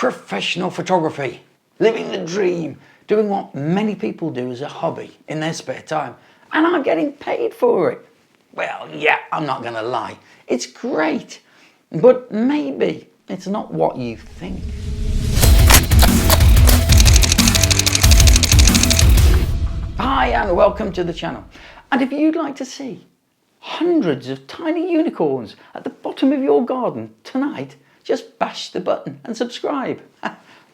Professional photography, living the dream, doing what many people do as a hobby in their spare time, and I'm getting paid for it. Well, yeah, I'm not gonna lie, it's great, but maybe it's not what you think. Hi and welcome to the channel. And if you'd like to see hundreds of tiny unicorns at the bottom of your garden tonight, just bash the button and subscribe.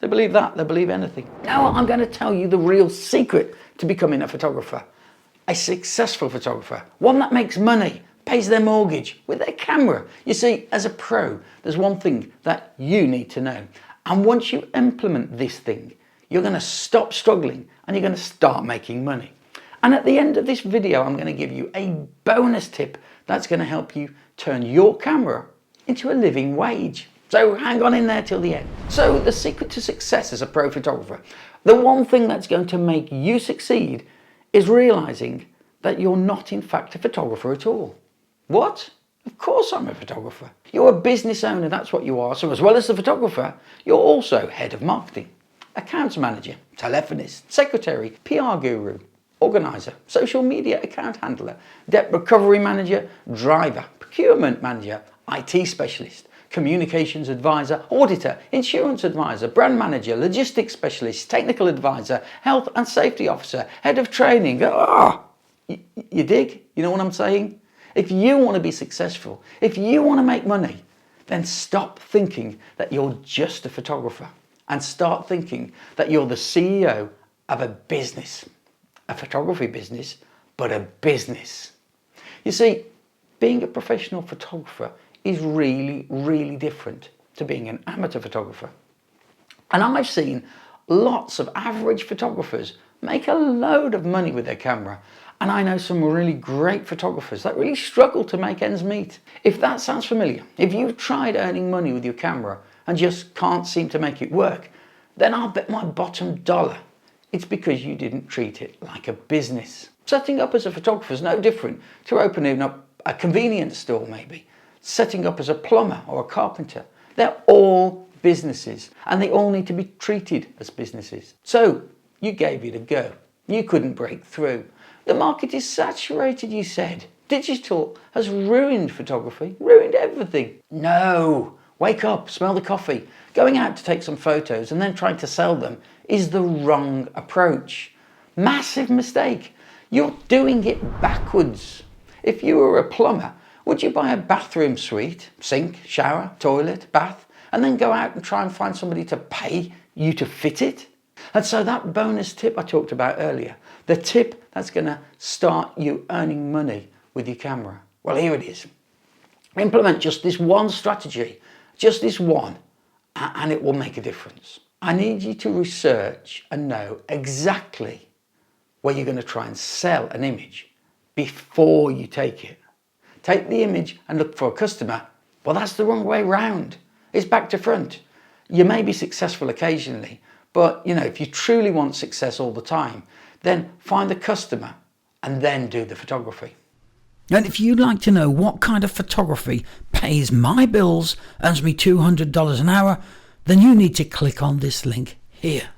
They believe that, they believe anything. Now I'm going to tell you the real secret to becoming a photographer. A successful photographer, one that makes money, pays their mortgage with their camera. You see, as a pro, there's one thing that you need to know. And once you implement this thing, you're going to stop struggling and you're going to start making money. And at the end of this video, I'm going to give you a bonus tip that's going to help you turn your camera into a living wage. So hang on in there till the end. So the secret to success as a pro photographer, the one thing that's going to make you succeed is realizing that you're not in fact a photographer at all. What? Of course I'm a photographer. You're a business owner, that's what you are. So as well as the photographer, you're also head of marketing, accounts manager, telephonist, secretary, PR guru, organizer, social media account handler, debt recovery manager, driver, procurement manager, IT specialist, communications advisor, auditor, insurance advisor, brand manager, logistics specialist, technical advisor, health and safety officer, head of training. You dig? You know what I'm saying? If you want to be successful, if you want to make money, then stop thinking that you're just a photographer and start thinking that you're the CEO of a business, a photography business, but a business. You see, being a professional photographer is really different to being an amateur photographer. And I've seen lots of average photographers make a load of money with their camera. And I know some really great photographers that really struggle to make ends meet. If that sounds familiar, if you've tried earning money with your camera and just can't seem to make it work, then I'll bet my bottom dollar it's because you didn't treat it like a business. Setting up as a photographer is no different to opening up a convenience store maybe. Setting up as a plumber or a carpenter. They're all businesses and they all need to be treated as businesses. So you gave it a go. You couldn't break through. The market is saturated, you said. Digital has ruined photography, ruined everything. No, wake up, smell the coffee. Going out to take some photos and then trying to sell them is the wrong approach. Massive mistake. You're doing it backwards. If you were a plumber, would you buy a bathroom suite, sink, shower, toilet, bath, and then go out and try and find somebody to pay you to fit it? And so that bonus tip I talked about earlier, the tip that's going to start you earning money with your camera. Well, here it is. Implement just this one strategy, just this one, and it will make a difference. I need you to research and know exactly where you're going to try and sell an image before you take it. Take the image and look for a customer. Well, that's the wrong way round. It's back to front. You may be successful occasionally, but if you truly want success all the time, then find the customer and then do the photography. And if you'd like to know what kind of photography pays my bills, earns me $200 an hour, then you need to click on this link here.